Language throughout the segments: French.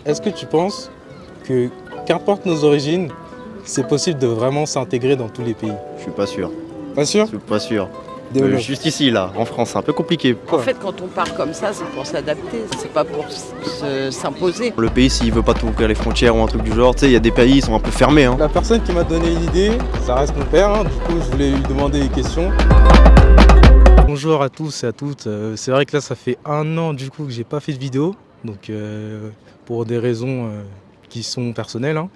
Est-ce que tu penses que, qu'importe nos origines, c'est possible de vraiment s'intégrer dans tous les pays? Je suis pas sûr. Pas sûr? Je suis pas sûr. Développe. Juste ici, là, en France, c'est un peu compliqué. En fait, quand on part comme ça, c'est pour s'adapter, c'est pas pour s'imposer. Le pays, s'il veut pas t'ouvrir les frontières ou un truc du genre, tu sais, il y a des pays, ils sont un peu fermés. Hein. La personne qui m'a donné l'idée, ça reste mon père, hein. Du coup je voulais lui demander des questions. Bonjour à tous et à toutes. C'est vrai que là ça fait 1 an du coup que j'ai pas fait de vidéo, donc pour des raisons qui sont personnelles. Hein.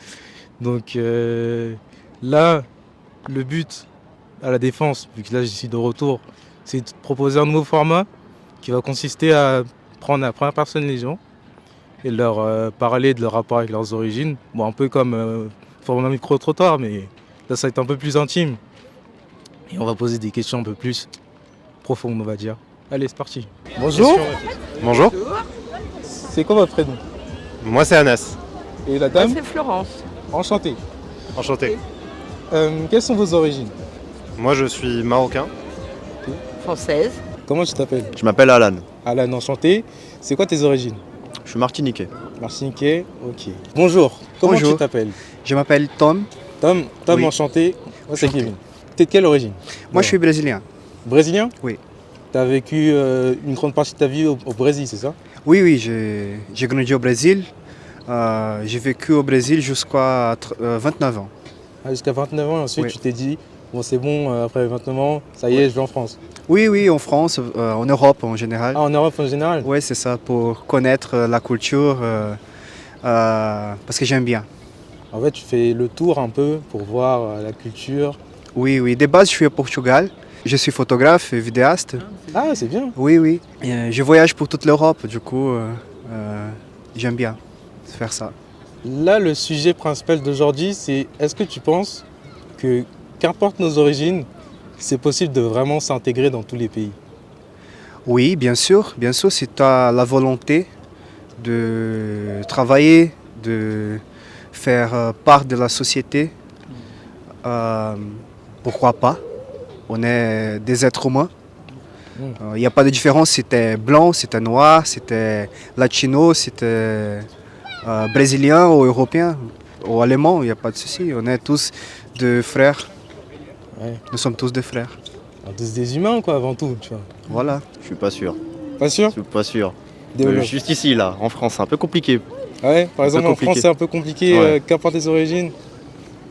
Donc là, le but à la Défense, vu que là je suis de retour, c'est de proposer un nouveau format qui va consister à prendre à la première personne les gens et leur parler de leur rapport avec leurs origines. Bon, un peu comme format micro-trottoir, mais là ça va être un peu plus intime. Et on va poser des questions un peu plus profondes, on va dire. Allez, c'est parti. Bonjour, Bonjour, c'est quoi votre prénom? moi c'est Anas, Et la Moi, dame? c'est Florence. Enchanté. enchanté. Quelles sont vos origines? Moi je suis marocain, Française. Comment tu t'appelles? Je m'appelle Alan, Alan, enchanté. C'est quoi tes origines? je suis martiniquais. Martiniquais, ok. Bonjour, comment Bonjour. tu t'appelles? Je m'appelle Tom. Tom, Oui. enchanté. Moi c'est Enchanté. Kevin. T'es de quelle origine? Moi, je suis brésilien. Brésilien? Oui. T'as vécu une grande partie de ta vie au Brésil, c'est ça? Oui, oui, j'ai grandi au Brésil. J'ai vécu au Brésil jusqu'à 29 ans. Ah, jusqu'à 29 ans, et ensuite Oui. tu t'es dit, bon c'est bon, après 29 ans, ça y est, je vais en France. Oui, oui, en France, en Europe en général. Ah, en Europe en général? Oui, c'est ça, pour connaître la culture, parce que j'aime bien. En fait, tu fais le tour un peu pour voir la culture. Oui, oui, de base, je suis au Portugal. Je suis photographe et vidéaste. Ah, c'est bien. Oui, oui. Je voyage pour toute l'Europe, du coup, j'aime bien faire ça. Là, le sujet principal d'aujourd'hui, c'est est-ce que tu penses que, qu'importe nos origines, c'est possible de vraiment s'intégrer dans tous les pays? Oui, bien sûr, si tu as la volonté de travailler, de faire part de la société, pourquoi pas? On est des êtres humains. Il n'y a pas de différence si tu es blanc, si tu es noir, si tu es latino, si tu es brésilien ou européen ou allemand, il n'y a pas de souci. On est tous des frères. Ouais. Nous sommes tous des frères. On est tous des humains, quoi, avant tout, tu vois. Voilà. Je suis pas sûr. Pas sûr? Je suis pas sûr. Développe. Juste ici, là, en France, c'est un peu compliqué. Ouais, par Un exemple, peu en compliqué. France, c'est un peu compliqué, Ouais. qu'importe les origines.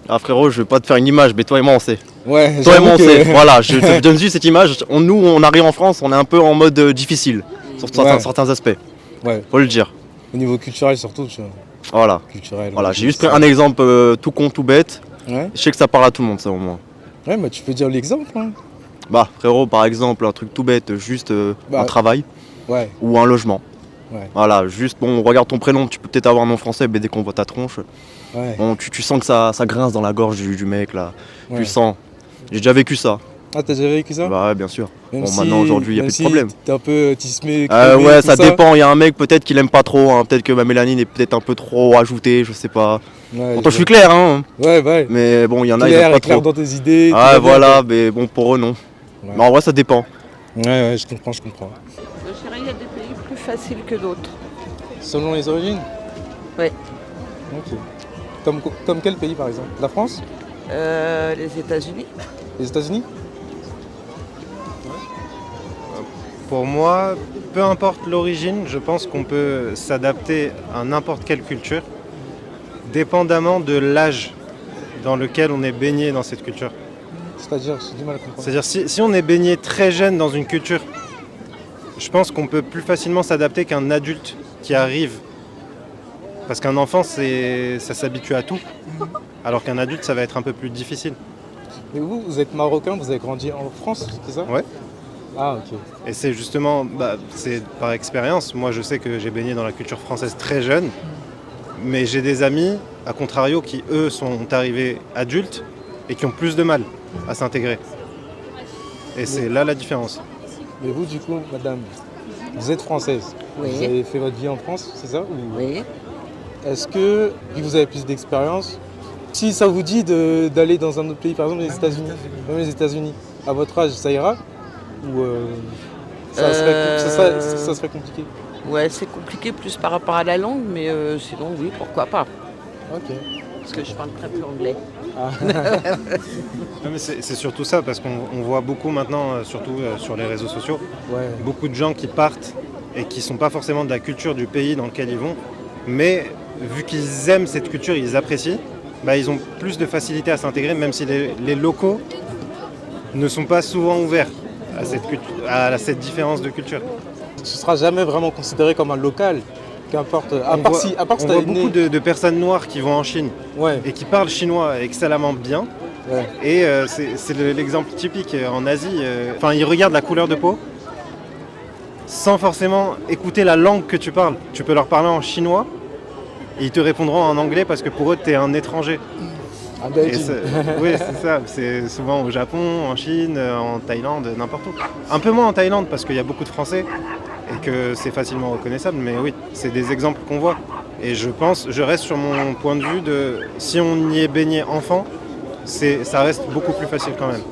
Ah frérot, je vais pas te faire une image, mais toi et moi on sait. Ouais, Toi et moi on j'avoue sait. que... Voilà, je te donne juste cette image. Nous, on arrive en France, on est un peu en mode difficile sur Ouais. certains aspects. Ouais, Faut le dire. au niveau culturel surtout, tu vois. Voilà. Culturel. Voilà, ouais, j'ai juste ça. pris un exemple tout con, tout bête. Ouais, Je sais que ça parle à tout le monde, ça au moins. ouais, bah tu peux dire l'exemple, hein. Bah frérot, par exemple, un truc tout bête, juste Bah, un travail Ouais, ou un logement. Ouais. Voilà, juste bon, regarde ton prénom, tu peux peut-être avoir un nom français, mais dès qu'on voit ta tronche, ouais. bon, tu sens que ça grince dans la gorge du mec là. Ouais. Tu sens. J'ai déjà vécu ça. Ah, t'as déjà vécu ça? Bah ouais, bien sûr. Même bon, si- maintenant, aujourd'hui, y a même plus de problème. si t'es un peu tismé, crevé, Ouais, tout ça dépend. Il y a un mec peut-être qui l'aime pas trop. Hein. Peut-être que ma mélanine est peut-être un peu trop ajoutée, je sais pas. Ouais, Pourtant, je suis clair, hein. Ouais. Mais bon, il y en a, ils Clair, aiment pas clair trop. dans tes idées. tout Ah va bien, voilà, quoi. mais bon, pour eux, non. Ouais. Mais en vrai, ça dépend. Ouais, je comprends. Je dirais qu'il y a des pays plus faciles que d'autres. Selon les origines? Ouais. Ok. Comme quel pays par exemple? La France? Les États-Unis. Les États-Unis? Pour moi, peu importe l'origine, je pense qu'on peut s'adapter à n'importe quelle culture, dépendamment de l'âge dans lequel on est baigné dans cette culture. C'est-à-dire, j'ai du mal à comprendre. C'est-à-dire si on est baigné très jeune dans une culture, je pense qu'on peut plus facilement s'adapter qu'un adulte qui arrive. Parce qu'un enfant, ça s'habitue à tout, alors qu'un adulte, ça va être un peu plus difficile. Mais vous êtes marocain, vous avez grandi en France, c'est ça? Ouais. Ah, ok. Et c'est justement, c'est par expérience. Moi, je sais que j'ai baigné dans la culture française très jeune, mais j'ai des amis, à contrario, qui eux sont arrivés adultes et qui ont plus de mal à s'intégrer. Et c'est là la différence. Mais vous, du coup, madame, vous êtes française. Oui. Vous avez fait votre vie en France, c'est ça? Ou... Oui. Est-ce que, vu que vous avez plus d'expérience, si ça vous dit d'aller dans un autre pays, par exemple les États-Unis, même les États-Unis, à votre âge, ça ira? Ou ça serait compliqué? Ouais, c'est compliqué compliqué plus par rapport à la langue, mais sinon oui, pourquoi pas. Ok. Parce que je parle très peu anglais. Non, mais c'est surtout ça, parce qu'on voit beaucoup maintenant, surtout sur les réseaux sociaux, Ouais. beaucoup de gens qui partent et qui ne sont pas forcément de la culture du pays dans lequel ils vont, mais vu qu'ils aiment cette culture, ils apprécient, bah, ils ont plus de facilité à s'intégrer, même si les locaux ne sont pas souvent ouverts à cette différence de culture. Tu ne seras jamais vraiment considéré comme un local, qu'importe. À On part voit, si on t'as voit une- beaucoup de personnes noires qui vont en Chine Ouais. et qui parlent chinois excellemment bien. Ouais. Et c'est l'exemple typique en Asie. Enfin, ils regardent la couleur de peau sans forcément écouter la langue que tu parles. Tu peux leur parler en chinois et ils te répondront en anglais parce que pour eux, tu es un étranger. Ah ben, Et oui, c'est ça. C'est souvent au Japon, en Chine, en Thaïlande, n'importe où. Un peu moins en Thaïlande parce qu'il y a beaucoup de Français et que c'est facilement reconnaissable. Mais oui, c'est des exemples qu'on voit. Et je reste sur mon point de vue de si on y est baigné enfant, ça reste beaucoup plus facile quand même.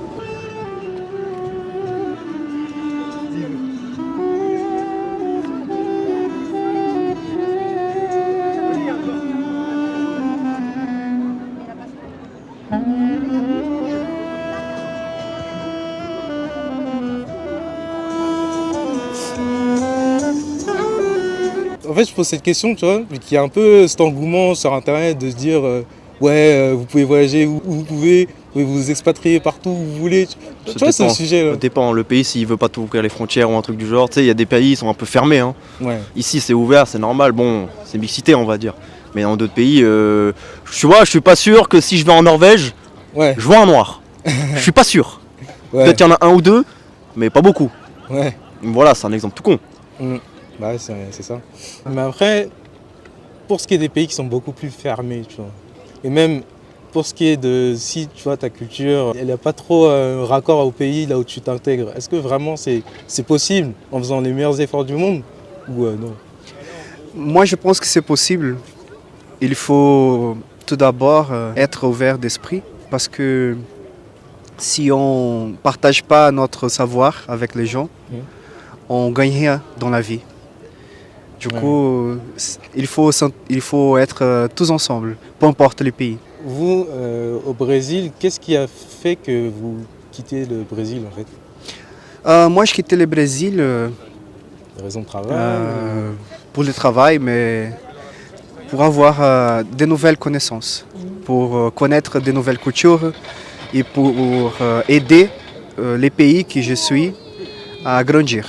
En fait, je pose cette question, tu vois, mais qu'il y a un peu cet engouement sur Internet de se dire vous pouvez voyager où vous pouvez vous expatrier partout où vous voulez. Tu vois, c'est le sujet là. Ça dépend. Le pays, s'il veut pas t'ouvrir les frontières ou un truc du genre, tu sais, il y a des pays, ils sont un peu fermés. Hein. Ouais. Ici, c'est ouvert, c'est normal. Bon, c'est mixité, on va dire. Mais dans d'autres pays, tu vois, je suis pas sûr que si je vais en Norvège, Ouais. je vois un noir. Je suis pas sûr. Ouais. Peut-être qu'il y en a un ou deux, mais pas beaucoup. Ouais. Voilà, c'est un exemple tout con. Bah ouais, c'est ça. Mais après, pour ce qui est des pays qui sont beaucoup plus fermés, tu vois, et même pour ce qui est de si tu vois ta culture, elle n'a pas trop raccord au pays là où tu t'intègres, est-ce que vraiment c'est possible en faisant les meilleurs efforts du monde ou non? Moi, je pense que c'est possible. Il faut tout d'abord être ouvert d'esprit parce que si on ne partage pas notre savoir avec les gens, on ne gagne rien dans la vie. Du coup, il faut être tous ensemble, peu importe les pays. Vous, au Brésil, qu'est-ce qui a fait que vous quittez le Brésil en fait? Moi, je quittais le Brésil Des raisons de travail pour le travail, mais pour avoir de nouvelles connaissances, pour connaître de nouvelles cultures et pour aider les pays que je suis à grandir.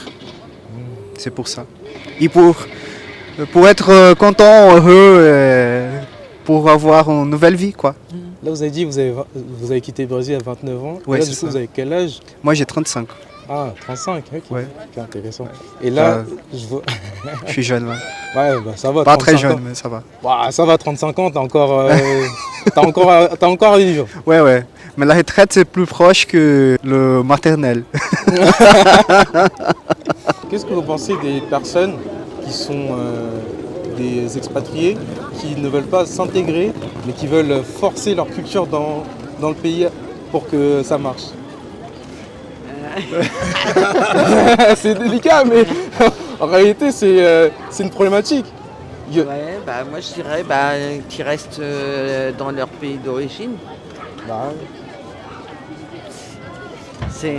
C'est pour ça. Et pour être content, heureux, pour avoir une nouvelle vie, quoi. Là, vous avez dit vous avez quitté le Brésil à 29 ans. Ouais, Là, c'est du coup, ça. vous avez quel âge? Moi, j'ai 35. Ah, 35, ok. Ouais. Ok, intéressant. Et là, je vois... Je suis jeune, là. Ouais, bah, ça va. Pas très 35 jeune, ans. mais ça va. Bah, ça va, 35 ans, t'as encore, t'as encore à vivre. Ouais. Mais la retraite, c'est plus proche que le maternel. Qu'est-ce que vous pensez des personnes qui sont des expatriés, qui ne veulent pas s'intégrer, mais qui veulent forcer leur culture dans le pays pour que ça marche? C'est délicat, mais en réalité, c'est une problématique. Ouais, bah, moi je dirais qu'ils restent dans leur pays d'origine. Bah, C'est.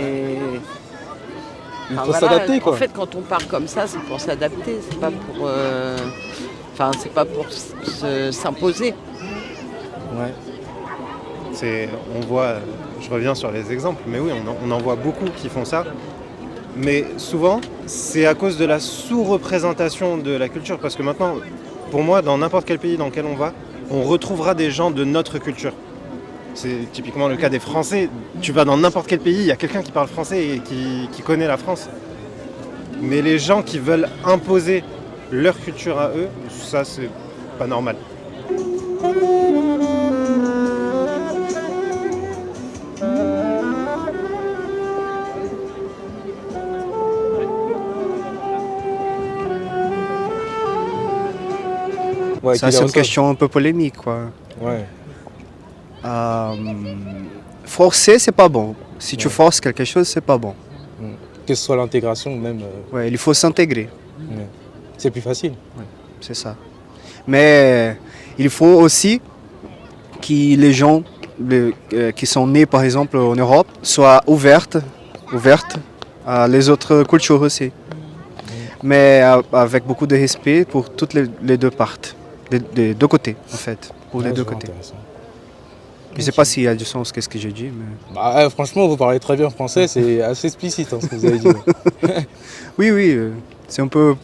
il Enfin, faut voilà, s'adapter, quoi. En fait, quand on part comme ça, c'est pour s'adapter, c'est pas pour. C'est pas pour s'imposer. Ouais. On voit, je reviens sur les exemples, mais oui, on en voit beaucoup qui font ça. Mais souvent, c'est à cause de la sous-représentation de la culture. Parce que maintenant, pour moi, dans n'importe quel pays dans lequel on va, on retrouvera des gens de notre culture. C'est typiquement le cas des Français. Tu vas dans n'importe quel pays, il y a quelqu'un qui parle français et qui connaît la France. Mais les gens qui veulent imposer leur culture à eux, ça, c'est pas normal. Ouais, Ça, qu'il c'est une reçoive. question un peu polémique, quoi. Ouais. Forcer, c'est pas bon. Si tu Ouais. forces quelque chose, c'est pas bon. Que ce soit l'intégration ou même. Ouais, il faut s'intégrer. Ouais. C'est plus facile. C'est ça. Mais il faut aussi que les gens qui sont nés, par exemple, en Europe, soient ouvertes à les autres cultures aussi. Mais avec beaucoup de respect pour toutes les deux parties, des deux côtés, en fait, pour les Ouais, deux je vois, côtés. intéressant. Je ne sais pas s'il y a du sens, qu'est-ce que j'ai dit, mais... Bah, franchement, vous parlez très bien français, c'est assez explicite ce que vous avez dit. Oui, c'est un peu...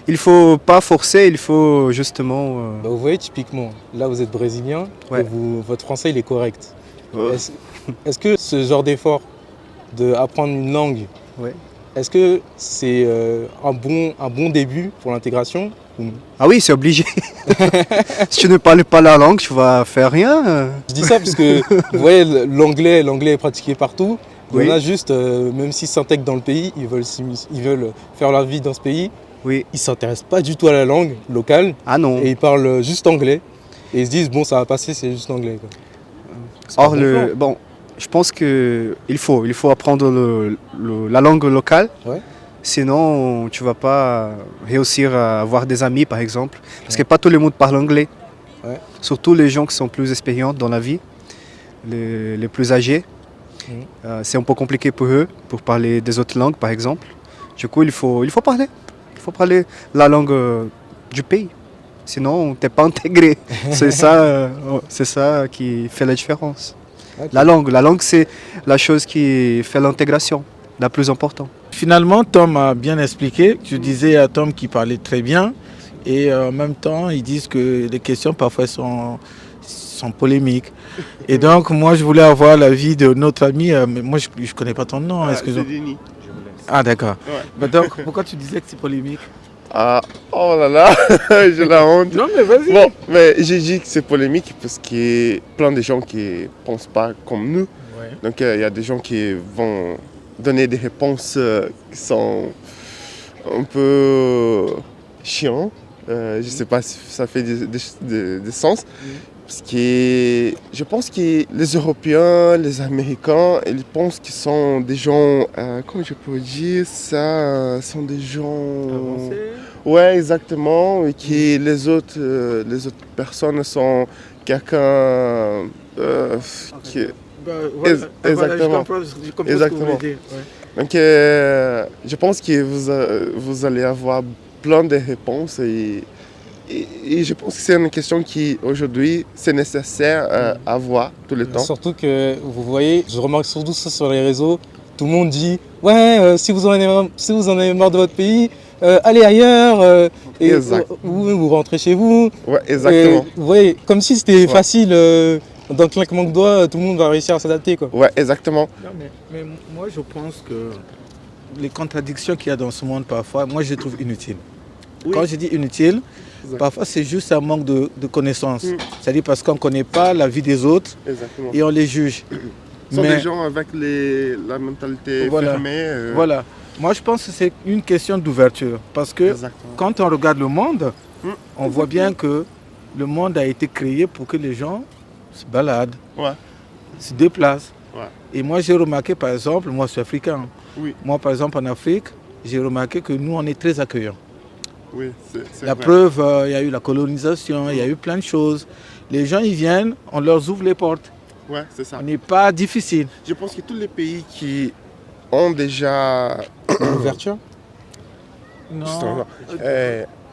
Il ne faut pas forcer, il faut justement... Bah, vous voyez, typiquement, là vous êtes brésilien, Ouais. et votre français il est correct. Ouais. Est-ce que ce genre d'effort d'apprendre une langue, Ouais. est-ce que c'est un bon début pour l'intégration ou non? Ah oui, c'est obligé. Si tu ne parles pas la langue, tu vas faire rien. Je dis ça parce que vous voyez, l'anglais est pratiqué partout. Il y en Oui. a juste, même s'ils s'intègrent dans le pays, ils veulent faire leur vie dans ce pays, Oui. ils ne s'intéressent pas du tout à la langue locale Ah non. et ils parlent juste anglais. Et ils se disent, bon, ça va passer, c'est juste anglais, quoi. C'est pas Or, bon plan. bon, je pense qu'il faut apprendre la langue locale. Ouais. Sinon, tu ne vas pas réussir à avoir des amis, par exemple. Parce que pas tout le monde parle anglais. Ouais. Surtout les gens qui sont plus expérients dans la vie, les plus âgés. C'est un peu compliqué pour eux, pour parler des autres langues, par exemple. Du coup, il faut parler. Il faut parler la langue du pays. Sinon, tu n'es pas intégré. C'est ça qui fait la différence. Ok. La langue, c'est la chose qui fait l'intégration, la plus importante. Finalement, Tom a bien expliqué. Je disais à Tom qu'il parlait très bien. Et en même temps, ils disent que les questions parfois sont polémiques. Et donc, moi, je voulais avoir l'avis de notre ami. Mais moi, je ne connais pas ton nom. Excuse-moi. C'est Denis. Ah, d'accord. Ouais. Bah, donc, pourquoi tu disais que c'est polémique? Ah, oh là là, j'ai la honte. Non, mais vas-y. Bon, mais j'ai dit que c'est polémique parce qu'il y a plein de gens qui ne pensent pas comme nous. Ouais. Donc il y a des gens qui vont donner des réponses qui sont un peu chiants. Je ne sais pas si ça fait des sens. Parce que je pense que les Européens, les Américains, ils pensent qu'ils sont des gens, comment je peux dire ça, sont des gens... Ouais, exactement, et que les autres personnes sont quelqu'un qui... Bah, voilà, Exactement. Je comprends Exactement. ce que vous voulez dire. Ouais. Donc je pense que vous allez avoir plein de réponses et je pense que c'est une question qui aujourd'hui c'est nécessaire à avoir tout le temps. Surtout que vous voyez, je remarque surtout ça sur les réseaux, tout le monde dit ouais, si vous en avez marre de votre pays, allez ailleurs et vous rentrez chez vous. Ouais, exactement. Vous voyez, comme si c'était facile, d'un claquement de doigts, tout le monde va réussir à s'adapter, quoi. Ouais, exactement. Non, mais moi, je pense que les contradictions qu'il y a dans ce monde, parfois, moi, je les trouve inutiles. Oui. Quand je dis inutile, parfois, c'est juste un manque de connaissances. C'est-à-dire parce qu'on ne connaît pas la vie des autres Exactement. et on les juge. Ce sont des gens avec la mentalité fermée. Voilà. Moi, je pense que c'est une question d'ouverture. Parce que quand on regarde le monde, on voit bien que le monde a été créé pour que les gens se baladent, se déplacent. Ouais. Et moi, j'ai remarqué, par exemple, moi, je suis africain. Oui. Moi, par exemple, en Afrique, j'ai remarqué que nous, on est très accueillants. Oui, c'est La vrai. preuve, il y a eu la colonisation, il y a eu plein de choses. Les gens, ils viennent, on leur ouvre les portes. Ouais, c'est ça. On n'est pas difficile. Je pense que tous les pays qui ont déjà... L'ouverture?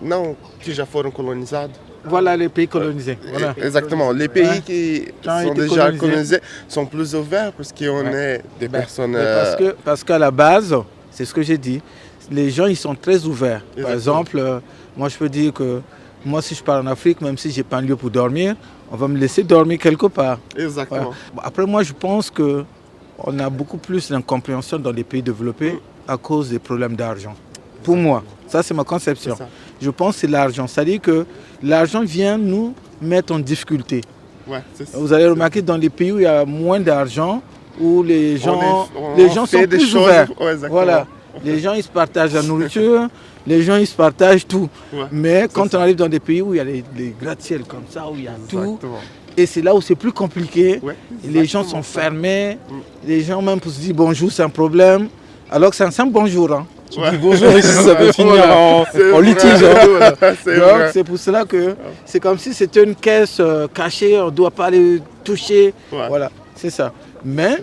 Non, que já foram colonizados. Voilà les pays colonisés. Voilà. Exactement. Les pays qui ont sont été déjà colonisés. colonisés sont plus ouverts parce qu'on est des personnes... Mais parce qu'à la base, c'est ce que j'ai dit, les gens, ils sont très ouverts. Par exemple, moi, je peux dire que moi, si je pars en Afrique, même si je n'ai pas un lieu pour dormir, on va me laisser dormir quelque part. Exactement. Voilà. Bon, après, moi, je pense qu'on a beaucoup plus d'incompréhension dans les pays développés à cause des problèmes d'argent. Pour moi, ça, c'est ma conception. C'est ça. Je pense que c'est l'argent. C'est-à-dire que l'argent vient nous mettre en difficulté. Ouais, c'est ça. Vous allez remarquer dans les pays où il y a moins d'argent, où les gens, on sont fait des plus choses. ouverts. Ouais, exactement. Voilà. Les gens, ils se partagent la nourriture, les gens, ils se partagent tout. Ouais, Mais quand on arrive dans des pays où il y a les gratte-ciel comme ça, où il y a tout, Exactement. et c'est là où c'est plus compliqué, Ouais, les gens sont fermés, les gens même pour se dire bonjour, c'est un problème, alors que c'est un simple bonjour. Hein. Tu dis bonjour et ça peut finir en litige. Voilà, c'est Donc vrai. c'est pour cela que c'est comme si c'était une caisse cachée, on ne doit pas les toucher. Ouais. Voilà, c'est ça. Mais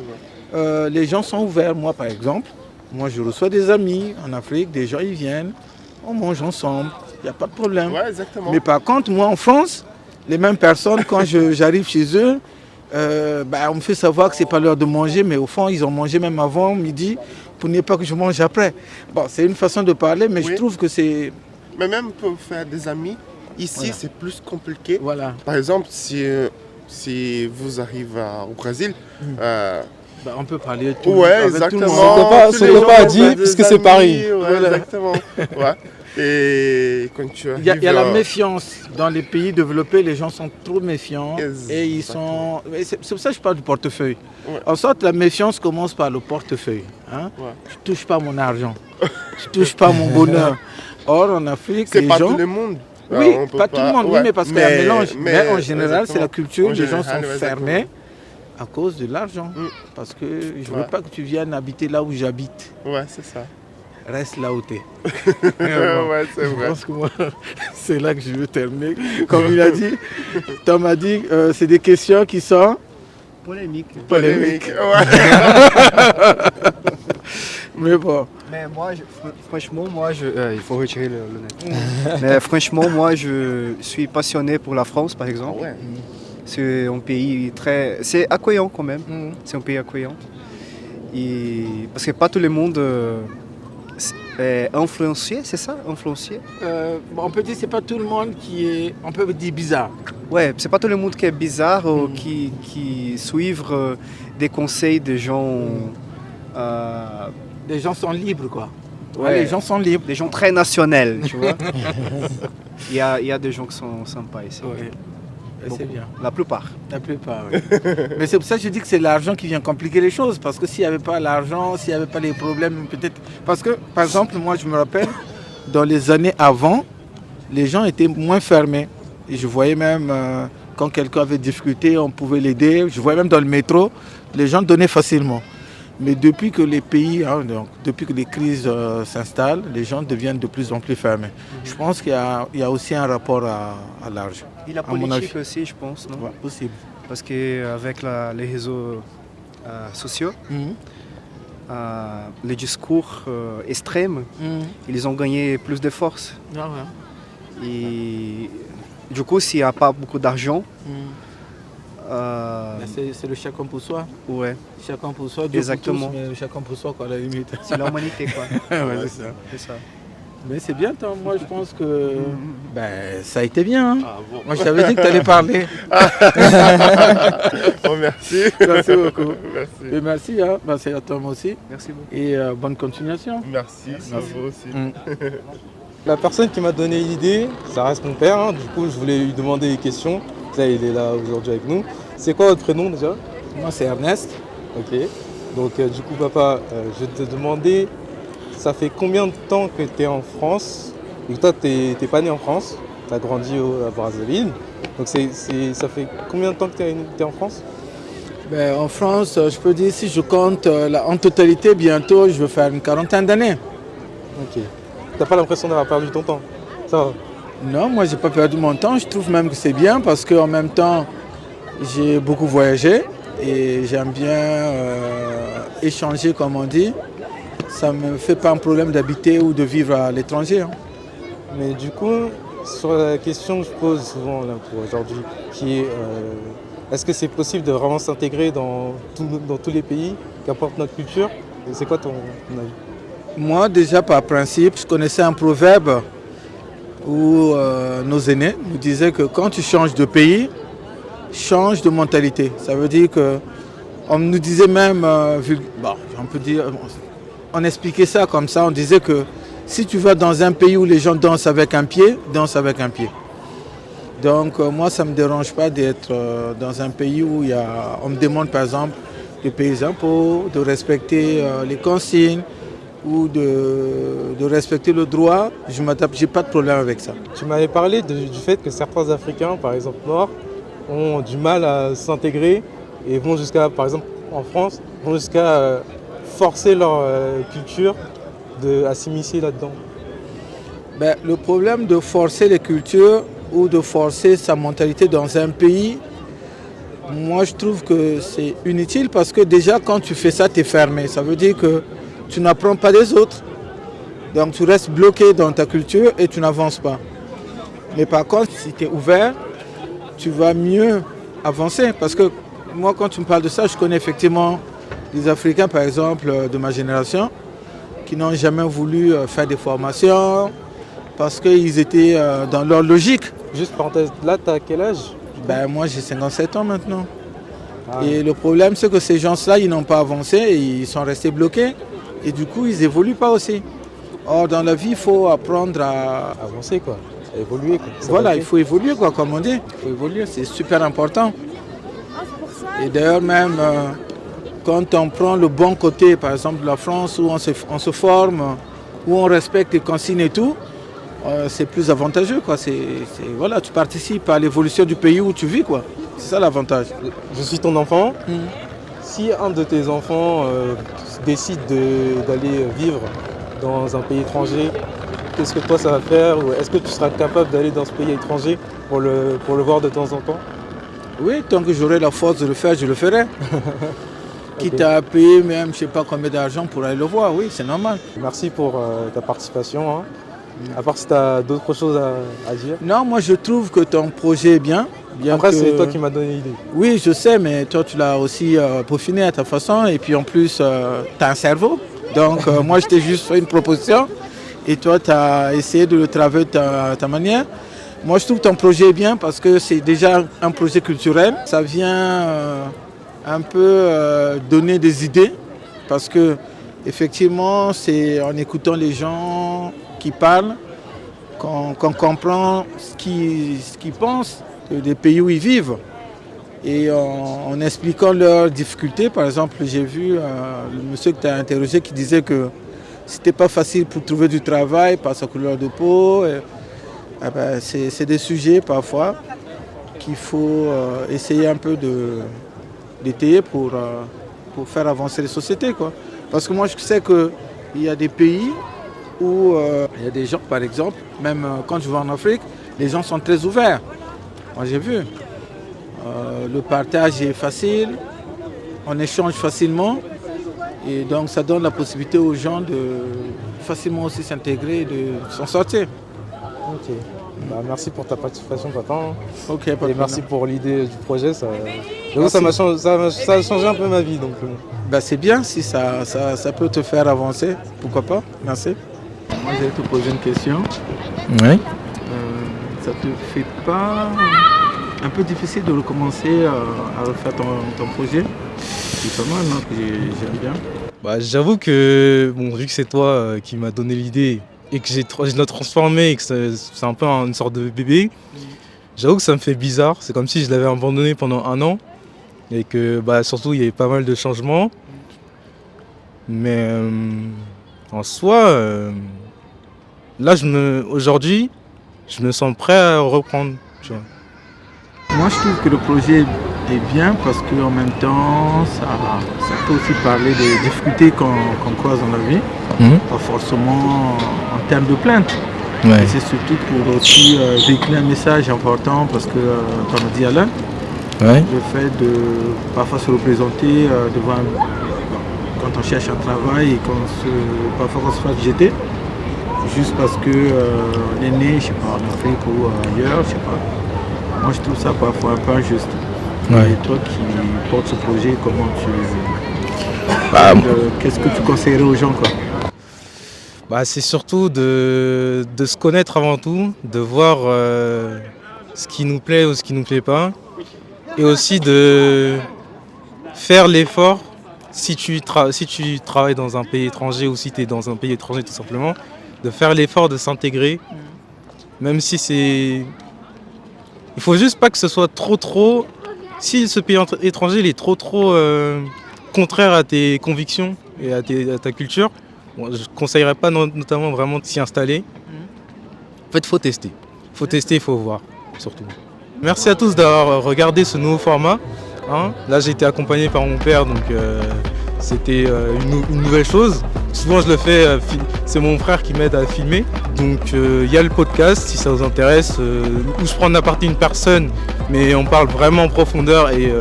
les gens sont ouverts. Moi par exemple, moi je reçois des amis en Afrique, des gens ils viennent, on mange ensemble, il n'y a pas de problème. Ouais, exactement. Mais par contre, moi en France, les mêmes personnes, quand j'arrive chez eux, on me fait savoir que c'est pas l'heure de manger, mais au fond ils ont mangé même avant midi pour ne pas que je mange après. Bon, c'est une façon de parler, mais Oui. je trouve que c'est... Mais même pour faire des amis, ici Voilà. c'est plus compliqué. Voilà. Par exemple, si vous arrivez au Brésil, On peut parler de tout, ouais, avec tout le exactement. monde. Son Tous les copain gens a vont dit, faire des puisque c'est amis, Paris. Ouais, Voilà. exactement. Ouais. Et quand tu arrives... Il y a la méfiance. Dans les pays développés, les gens sont trop méfiants. Et ils Exactement. sont... C'est pour ça que je parle du portefeuille. Ouais. En sorte, la méfiance commence par le portefeuille. Hein? Ouais. Je ne touche pas mon argent. Je ne touche pas mon bonheur. Or, en Afrique, C'est les pas gens... tout le monde. Oui, On peut pas tout le monde, oui, ouais. mais parce qu'il y a un mélange. Mais en général, c'est la exactement. culture. En Les gens général, sont ouais, fermés à cause de l'argent. Mm. Parce que je ne Ouais. veux pas que tu viennes habiter là où j'habite. Ouais, c'est ça. Reste là où tu es. Ouais, c'est Je vrai. pense que moi, c'est là que je veux terminer. Comme il a dit, Tom a dit, c'est des questions qui sont Polémique. polémiques. Ouais. Mais bon, Mais moi, franchement, il faut retirer le net. Mais franchement, moi, je suis passionné pour la France, par exemple. Ouais. C'est un pays très... C'est accueillant quand même. mm, C'est un pays accueillant. Et... Parce que pas tout le monde est influencé, c'est ça? Influencé? on peut dire que ce n'est pas tout le monde qui est, on peut dire bizarre. Ouais, c'est pas tout le monde qui est bizarre ou qui suivent des conseils de gens... Les gens sont libres, quoi. Ouais. Les gens sont libres. des gens très nationels, tu vois. Il y a des gens qui sont sympas ici. Oui. Et Beaucoup. c'est bien. La plupart. La plupart, oui. Mais c'est pour ça que je dis que c'est l'argent qui vient compliquer les choses. Parce que s'il n'y avait pas l'argent, s'il n'y avait pas les problèmes, peut-être... Parce que, par exemple, moi, je me rappelle, dans les années avant, les gens étaient moins fermés. Et je voyais même, quand quelqu'un avait des difficultés, on pouvait l'aider. Je voyais même dans le métro, les gens donnaient facilement. Mais depuis que les pays, depuis que les crises s'installent, les gens deviennent de plus en plus fermés. Je pense qu'il y a aussi un rapport à l'argent. Et la À mon politique avis. aussi, je pense, non? Ouais, possible. Parce qu'avec les réseaux sociaux, les discours extrêmes, ils ont gagné plus de force. Ah ouais. Et du coup, s'il n'y a pas beaucoup d'argent, Mais c'est le chacun pour soi. ouais, Chacun pour soi, Dieu Exactement. pour tous, mais chacun pour soi, quoi, à la limite. c'est l'humanité, quoi. Ouais, c'est ça. C'est ça. Mais c'est bien, Tom. Moi, je pense que ça a été bien. Hein. Ah bon. Moi, je t'avais dit que tu allais parler. Oh, merci. Merci beaucoup. Merci. Et merci, hein. Merci à Tom aussi. Merci beaucoup. Et bonne continuation. Merci, à vous aussi. La personne qui m'a donné l'idée, ça reste mon père. Hein. Du coup, je voulais lui demander des questions. Là, il est là aujourd'hui avec nous. C'est quoi votre prénom déjà? Moi, c'est Ernest. Ok. Donc, du coup, papa, je vais te demander, ça fait combien de temps que tu es en France? Et toi, tu n'es pas né en France, tu as grandi à Brazzaville. Donc, ça fait combien de temps que tu es en France? En France, je peux dire, si je compte en totalité, bientôt, je vais faire une quarantaine d'années. Ok. T'as pas l'impression d'avoir perdu ton temps? Ça va. Non, moi, j'ai pas perdu mon temps. Je trouve même que c'est bien parce qu'en même temps, j'ai beaucoup voyagé et j'aime bien échanger, comme on dit. Ça ne me fait pas un problème d'habiter ou de vivre à l'étranger. Hein. Mais du coup, sur la question que je pose souvent là, pour aujourd'hui, qui est est-ce que c'est possible de vraiment s'intégrer dans tous les pays, qu'importe notre culture? C'est quoi ton avis? Moi, déjà, par principe, je connaissais un proverbe où nos aînés nous disaient que quand tu changes de pays, change de mentalité. Ça veut dire que on nous disait même, on peut dire, on expliquait ça comme ça, on disait que si tu vas dans un pays où les gens dansent avec un pied, danse avec un pied. Donc moi, ça ne me dérange pas d'être dans un pays où on me demande par exemple de payer les impôts, de respecter les consignes ou de respecter le droit. Je m'adapte, j'ai pas de problème avec ça. Tu m'avais parlé du fait que certains Africains, par exemple noirs, ont du mal à s'intégrer et vont jusqu'à, par exemple en France, vont jusqu'à forcer leur culture à s'immiscer là-dedans? Ben, le problème de forcer les cultures ou de forcer sa mentalité dans un pays, moi je trouve que c'est inutile parce que déjà quand tu fais ça, tu es fermé. Ça veut dire que tu n'apprends pas des autres. Donc tu restes bloqué dans ta culture et tu n'avances pas. Mais par contre, si tu es ouvert, tu vas mieux avancer. Parce que moi, quand tu me parles de ça, je connais effectivement des Africains, par exemple, de ma génération, qui n'ont jamais voulu faire des formations parce qu'ils étaient dans leur logique. Juste parenthèse, là, tu as quel âge? Ben, moi, j'ai 57 ans maintenant. Ah. Et le problème, c'est que ces gens-là, ils n'ont pas avancé, et ils sont restés bloqués. Et du coup, ils n'évoluent pas aussi. Or, dans la vie, il faut apprendre à Avancer, quoi. À évoluer, quoi. Voilà, il faut évoluer, quoi, comme on dit. Il faut évoluer, c'est super important. Et d'ailleurs, même quand on prend le bon côté, par exemple, de la France, où on se forme, où on respecte les consignes et tout, c'est plus avantageux, quoi. Voilà, tu participes à l'évolution du pays où tu vis, quoi. C'est ça l'avantage. Je suis ton enfant. Si un de tes enfants décide d'aller vivre dans un pays étranger, qu'est-ce que toi ça va faire? Ou est-ce que tu seras capable d'aller dans ce pays étranger pour le voir de temps en temps? Oui, tant que j'aurai la force de le faire, je le ferai. Quitte à payer même, je ne sais pas combien d'argent pour aller le voir, oui, c'est normal. Merci pour ta participation. Hein. À part si tu as d'autres choses à dire. Non, moi je trouve que ton projet est bien. Après, c'est toi qui m'as donné l'idée. Oui, je sais, mais toi tu l'as aussi peaufiné à ta façon. Et puis en plus, tu as un cerveau. Donc moi je t'ai juste fait une proposition. Et toi tu as essayé de le travailler de ta manière. Moi je trouve que ton projet est bien parce que c'est déjà un projet culturel. Ça vient un peu donner des idées. Parce que effectivement, c'est en écoutant les gens qui parlent qu'on comprend ce qu'ils pensent des pays où ils vivent. Et en expliquant leurs difficultés, par exemple, j'ai vu le monsieur que tu as interrogé qui disait que c'était pas facile pour trouver du travail par sa couleur de peau. Ben, c'est des sujets parfois qu'il faut essayer un peu d'étayer pour faire avancer les sociétés, quoi. Parce que moi je sais qu'il y a des pays où il y a des gens, par exemple, même quand je vais en Afrique, les gens sont très ouverts. Moi j'ai vu. Le partage est facile, on échange facilement et donc ça donne la possibilité aux gens de facilement aussi s'intégrer et de s'en sortir. Ok. Bah, merci pour ta participation, papa. Ok, et merci pour l'idée du projet. Ça a changé un peu ma vie. Donc, bah, c'est bien si ça peut te faire avancer. Pourquoi pas? Merci. Moi, je vais te poser une question. Oui. Ça te fait pas un peu difficile de recommencer à refaire ton projet? C'est pas mal, non, que j'aime bien. Bah, j'avoue que, bon, vu que c'est toi qui m'as donné l'idée et que je l'ai transformé et que c'est un peu une sorte de bébé, j'avoue que ça me fait bizarre. C'est comme si je l'avais abandonné pendant 1 an et que bah, surtout il y avait pas mal de changements. Mais en soi, là aujourd'hui, je me sens prêt à reprendre. Tu vois. Moi je trouve que le projet est bien parce qu'en même temps ça peut aussi parler des difficultés qu'on croise dans la vie, pas forcément en termes de plainte. Ouais. Et c'est surtout pour aussi véhiculer un message important parce que, comme on dit Alain, le fait de parfois se représenter devant quand on cherche un travail et parfois qu'on se fasse jeter, juste parce que on est né, je sais pas, en Afrique ou ailleurs, je sais pas. Moi je trouve ça parfois un peu injuste. Ouais. Et toi qui portes ce projet, comment qu'est-ce que tu conseillerais aux gens, quoi? Bah, c'est surtout de se connaître avant tout, de voir ce qui nous plaît ou ce qui ne nous plaît pas. Et aussi de faire l'effort, si tu travailles dans un pays étranger ou si tu es dans un pays étranger tout simplement, de faire l'effort de s'intégrer, même si c'est... Il faut juste pas que ce soit trop... Si ce pays étranger il est trop contraire à tes convictions et à ta culture, bon, je ne conseillerais pas notamment vraiment de s'y installer. En fait, il faut tester. Il faut tester, il faut voir, surtout. Merci à tous d'avoir regardé ce nouveau format. Hein. Là, j'ai été accompagné par mon père, donc c'était une nouvelle chose. Souvent je le fais, c'est mon frère qui m'aide à filmer. Donc il y a le podcast si ça vous intéresse, où je prends en aparté une personne, mais on parle vraiment en profondeur et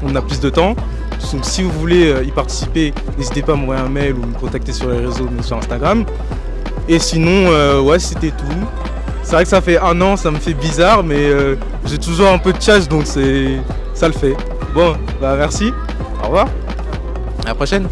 on a plus de temps. Donc si vous voulez y participer, n'hésitez pas à m'envoyer un mail ou me contacter sur les réseaux, mais sur Instagram. Et sinon, ouais, c'était tout. C'est vrai que ça fait 1 an, ça me fait bizarre, mais j'ai toujours un peu de cash, donc ça le fait. Bon, bah merci, au revoir, à la prochaine.